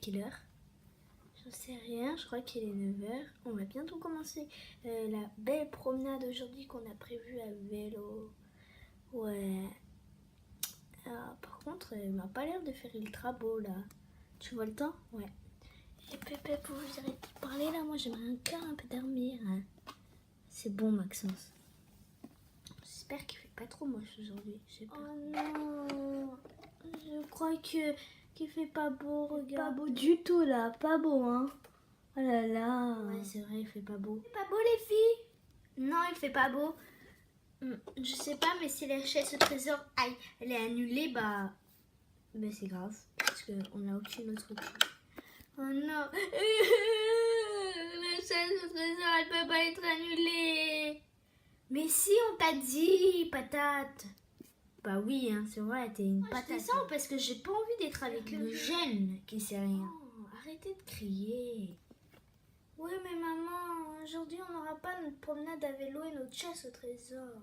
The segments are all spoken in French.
quelle heure? J'en sais rien, je crois qu'il est 9h. On va bientôt commencer la belle promenade aujourd'hui qu'on a prévue à vélo. Ouais. Par contre, il m'a pas l'air de faire ultra beau là. Tu vois le temps? Ouais. Et Pépé, vous arrêtez de parler là, moi j'aimerais encore un peu dormir. Hein. C'est bon, Maxence. J'espère qu'il fait pas trop moche aujourd'hui. Oh non, je crois qu'il fait pas beau, regarde. Pas beau du tout là, pas beau hein. Oh là là. Ouais, c'est vrai, il fait pas beau. Il fait pas beau les filles? Non, il fait pas beau. Je sais pas, mais si la chasse au trésor, aïe, elle est annulée, bah c'est grave, parce qu'on n'a aucune autre option. Oh non, la chasse au trésor, elle peut pas être annulée. Mais si, on t'a dit, patate. Bah oui, hein, c'est vrai, t'es une patate. Je descends parce que j'ai pas envie d'être avec le jeune qui sait rien. Oh, arrêtez de crier. Oui, mais maman, aujourd'hui on n'aura pas notre promenade à vélo et notre chasse au trésor.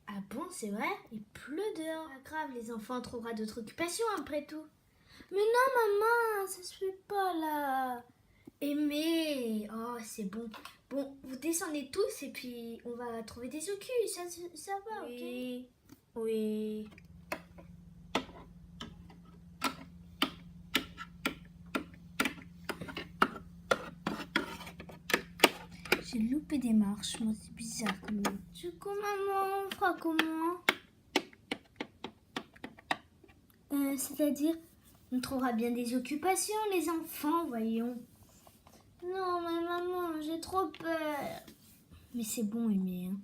Ah bon, c'est vrai? Il pleut dehors. Pas grave, les enfants trouveront d'autres occupations après tout. Mais non, maman, ça se fait pas là. Aimé, oh c'est bon. Bon, vous descendez tous et puis on va trouver des occus, ça va, oui. Ok? Oui. J'ai loupé des marches, moi c'est bizarre quand même. Du coup maman, on fera comment? C'est-à-dire, on trouvera bien des occupations les enfants, voyons. Non mais maman, j'ai trop peur. Mais c'est bon Aimé, hein.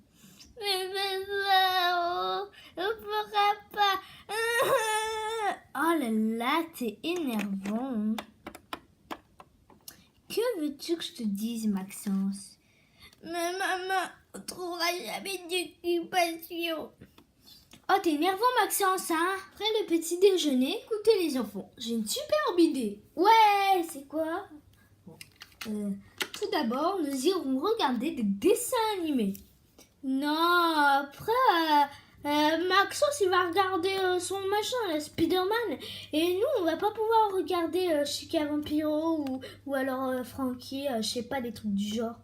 Mais ça, on fera pas. Oh là là, t'es énervant. Hein. Que veux-tu que je te dise, Maxence? Mais maman, on trouvera jamais d'occupation. Oh, t'es énervant, Maxence, hein? Après le petit déjeuner, écoutez les enfants, j'ai une superbe idée. Ouais, c'est quoi? Tout d'abord, nous irons regarder des dessins animés. Non, après, Maxence, il va regarder son machin, la Spider-Man. Et nous, on va pas pouvoir regarder Chica Vampiro ou alors Frankie, je sais pas, des trucs du genre.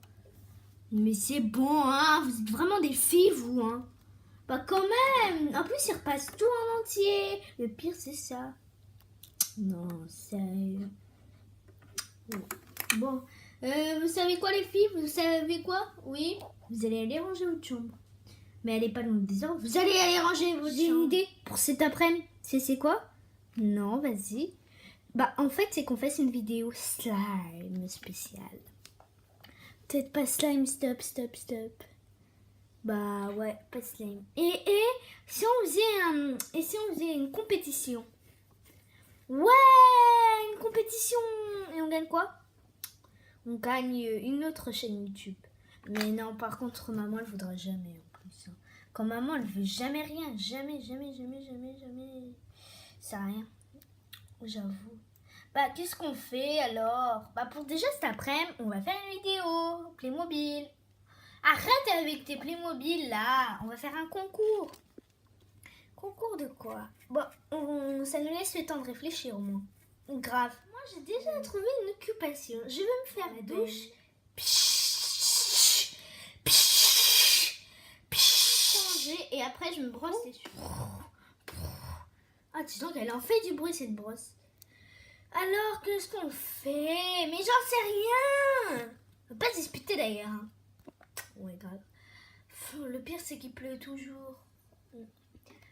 Mais c'est bon, hein, vous êtes vraiment des filles, vous, hein. Bah quand même, en plus, il repasse tout en entier. Le pire, c'est ça. Non, sérieux. Bon, vous savez quoi, les filles? Vous savez quoi? Oui, vous allez aller ranger votre chambre. Mais elle est pas loin de désordre. Vous allez aller ranger votre chambre. J'ai une idée pour cet après-midi. C'est quoi? Non, vas-y. Bah, en fait, c'est qu'on fasse une vidéo slime spéciale. Peut-être pas slime, stop. Bah, ouais, pas slime. Et si on faisait une compétition? Ouais, une compétition. Et on gagne quoi? On gagne une autre chaîne YouTube. Mais non, par contre, maman, elle voudra jamais en plus. Quand maman, elle veut jamais rien. Jamais. Ça a rien. J'avoue. Bah, qu'est-ce qu'on fait alors? Bah, pour déjà cet après-midi, on va faire une vidéo. Playmobil. Arrête avec tes Playmobil là. On va faire un concours. Concours de quoi? Bon, ça nous laisse le temps de réfléchir au moins. Grave. Moi, j'ai déjà trouvé une occupation. Je vais me faire la douche. Changer et après je me brosse les yeux. Ah, dis donc, elle en fait du bruit cette brosse. Alors, qu'est-ce qu'on fait? Mais j'en sais rien. On va pas se disputer d'ailleurs. Hein. Ouais, grave. Le pire, c'est qu'il pleut toujours.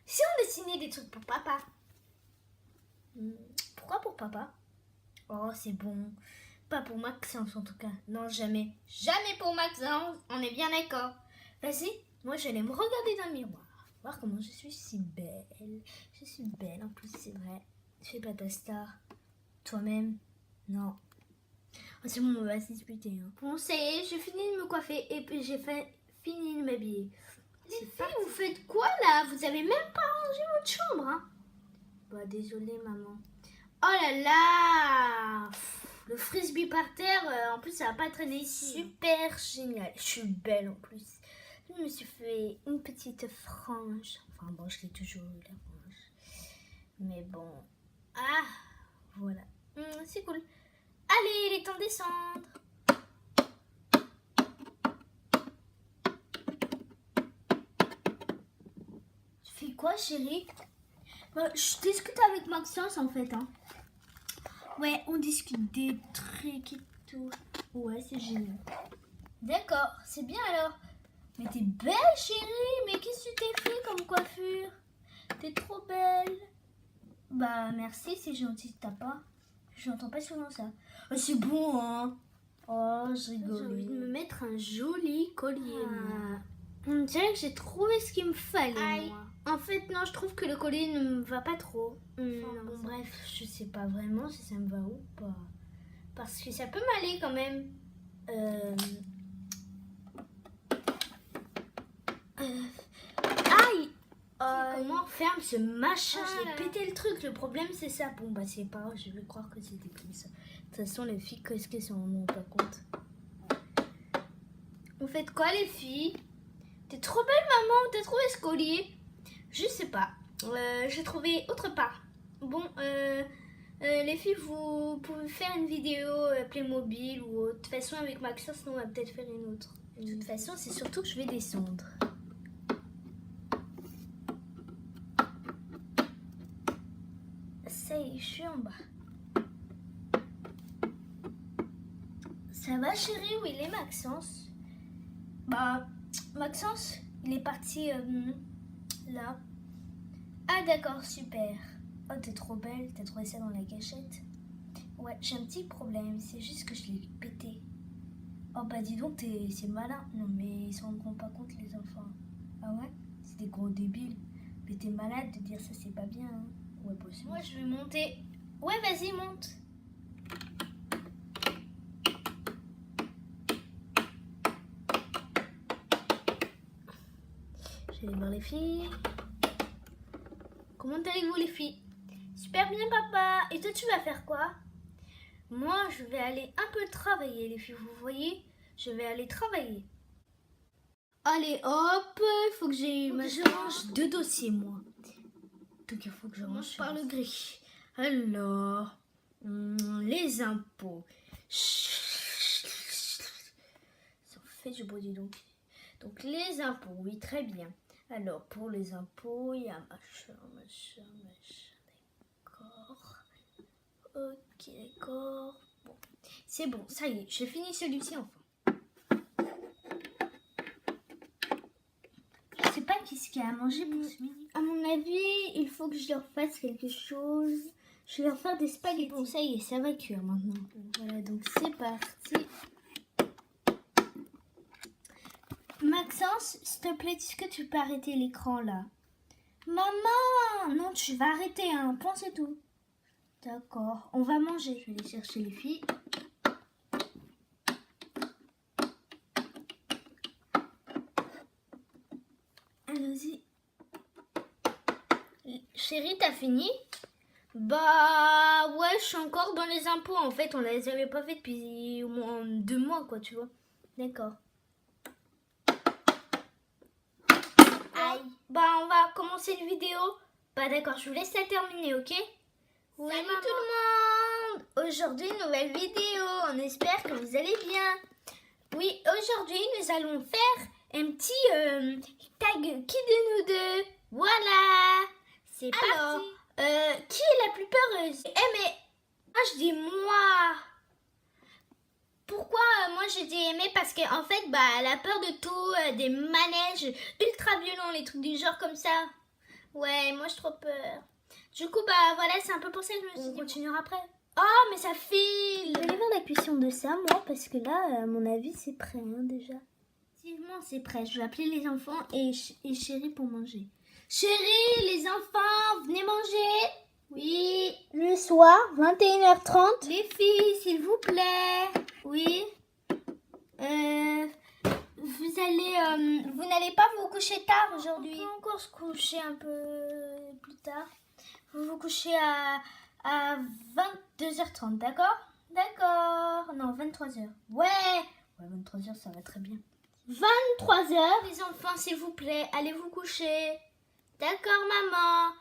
Si on dessinait des trucs pour papa. Pourquoi pour papa? Oh, c'est bon. Pas pour Maxence en tout cas. Non, jamais. Jamais pour Maxence. On est bien d'accord. Vas-y, moi je vais me regarder dans le miroir. Voir comment je suis si belle. Je suis belle en plus, c'est vrai. Fais pas ta star. Toi-même. Non. Oh, c'est bon, on va se disputer. Hein. Bon, ça y est, j'ai fini de me coiffer et puis j'ai fini de m'habiller. Les filles, vous faites quoi là? Vous avez même pas rangé votre chambre, hein? Bah, désolée, maman. Oh là là! Le frisbee par terre, en plus, ça va pas traîner ici. Super génial. Je suis belle en plus. Je me suis fait une petite frange. Enfin, bon, je l'ai toujours eu la frange. Mais bon. Ah, voilà. C'est cool. Allez, il est temps de descendre. Tu fais quoi, chérie? Je discute avec Maxence en fait. Hein. Ouais, on discute des trucs et tout. Ouais, c'est génial. D'accord, c'est bien alors. Mais t'es belle, chérie. Mais qu'est-ce que tu t'es fait comme coiffure? T'es trop belle. Bah, merci, c'est gentil de ta part. Je n'entends pas souvent ça. Oh, c'est bon, hein. Oh, je rigole. J'ai envie de me mettre un joli collier, moi. On dirait que j'ai trouvé ce qu'il me fallait, moi. En fait, non, je trouve que le collier ne me va pas trop. Non, bon, bref, je sais pas vraiment si ça me va ou pas. Parce que ça peut m'aller quand même. Aïe! Comment on ferme ce machin? J'ai pété le truc, le problème c'est ça. Bon bah c'est pas grave, je vais croire que c'était comme ça. De toute façon les filles, qu'est-ce qu'elles s'en rendent pas compte? Vous faites quoi les filles? T'es trop belle maman, t'as trouvé ce collier? Je sais pas, j'ai trouvé autre part. Bon, les filles, vous pouvez faire une vidéo Playmobil ou autre. De toute façon avec Maxence, on va peut-être faire une autre. De toute façon c'est surtout que je vais descendre. Ça y est, je suis en bas. Ça va chérie, où il est Maxence? Bah, Maxence, il est parti là. Ah d'accord, super. Oh, t'es trop belle, t'as trouvé ça dans la cachette? Ouais, j'ai un petit problème, c'est juste que je l'ai pété. Oh bah dis donc, c'est malin. Non mais ils se rendront pas compte les enfants. Ah ouais? C'est des gros débiles. Mais t'es malade de dire ça, c'est pas bien. Hein. Ouais, possible. Moi je vais monter. Ouais, vas-y, monte. Je vais aller voir les filles. Comment allez-vous les filles? Super bien papa. Et toi tu vas faire quoi? Moi je vais aller un peu travailler les filles, vous voyez? Je vais aller travailler. Allez hop, il faut que je range 2 dossiers moi. Donc il faut que je range par le gris. Alors, les impôts. Ça fait du bruit donc. Donc les impôts, oui très bien. Alors pour les impôts, il y a machin. D'accord. Ok, d'accord. Bon, c'est bon, ça y est, j'ai fini celui-ci enfin. Je sais pas qu'est-ce qu'il y a à manger pour ce midi. À mon avis, il faut que je leur fasse quelque chose. Je vais leur faire des spaghettis. Bon, ça y est, ça va cuire maintenant. Voilà, donc c'est parti. Maxence, s'il te plaît, est-ce que tu peux arrêter l'écran là? Maman! Non, tu vas arrêter, hein. Point, c'est tout. D'accord, on va manger. Je vais aller chercher les filles. Allons-y. Chérie, t'as fini? Bah ouais, je suis encore dans les impôts. En fait, on les avait pas fait depuis au moins 2 mois, quoi, tu vois. D'accord. Aïe. Bah on va commencer une vidéo. Bah d'accord, je vous laisse la terminer, ok? Oui, salut maman. Tout le monde. Aujourd'hui, nouvelle vidéo. On espère que vous allez bien. Oui, aujourd'hui, nous allons faire un petit tag qui de nous deux. Voilà. C'est parti. Qui est la plus peureuse? Mais moi je dis moi. Pourquoi moi je dis Aimée? Parce qu'en fait, bah, elle a peur de tout, des manèges ultra violents, les trucs du genre comme ça. Ouais, moi j'ai trop peur. Du coup, bah voilà, c'est un peu pour ça que je me suis dit. On continuera après. Oh, mais ça file. Je vais aller voir la cuisson de ça, moi, parce que là, à mon avis, c'est prêt hein, déjà. Effectivement, c'est prêt. Je vais appeler les enfants et chérie pour manger. Chérie, les enfants, venez manger. Oui. Le soir, 21h30. Les filles, s'il vous plaît. Oui. Vous n'allez pas vous coucher tard aujourd'hui? On peut encore se coucher un peu plus tard. Vous vous couchez à 22h30, d'accord? D'accord. Non, 23h. Ouais, 23h, ça va très bien. 23h. Les enfants, s'il vous plaît, allez vous coucher. D'accord, maman.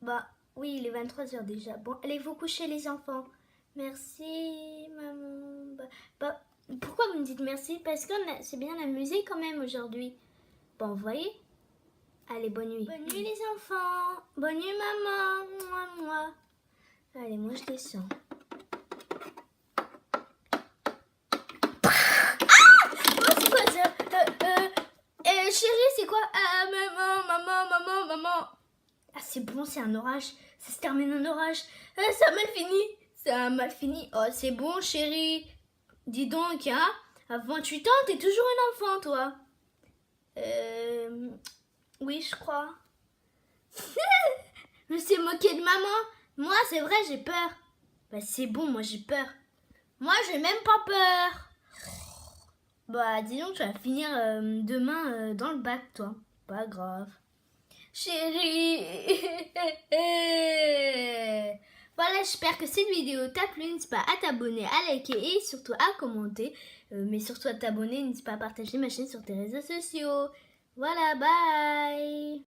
Bah, Oui, il est 23h déjà. Bon, allez vous coucher les enfants. Merci, maman. Pourquoi vous me dites merci? Parce que c'est bien amusé quand même aujourd'hui. Bon, vous voyez? Allez, bonne nuit. Bonne nuit les enfants. Bonne nuit maman. Moi. Allez, moi je descends. C'est quoi ça? Chérie, c'est quoi? Maman. Ah, c'est bon, c'est un orage. Ça se termine en orage. Ça a mal fini. Ça a mal fini. Oh, c'est bon, chérie. Dis donc, hein? À 28 ans, t'es toujours un enfant, toi. Oui, je crois. Je me suis moqué de maman. Moi, c'est vrai, j'ai peur. Bah, c'est bon, moi, j'ai peur. Moi, j'ai même pas peur. Bah, dis donc, tu vas finir demain dans le bac, toi. Pas grave. Chérie. Voilà, j'espère que cette vidéo t'a plu. N'hésite pas à t'abonner, à liker et surtout à commenter. Mais surtout à t'abonner, n'hésite pas à partager ma chaîne sur tes réseaux sociaux. Voilà, bye.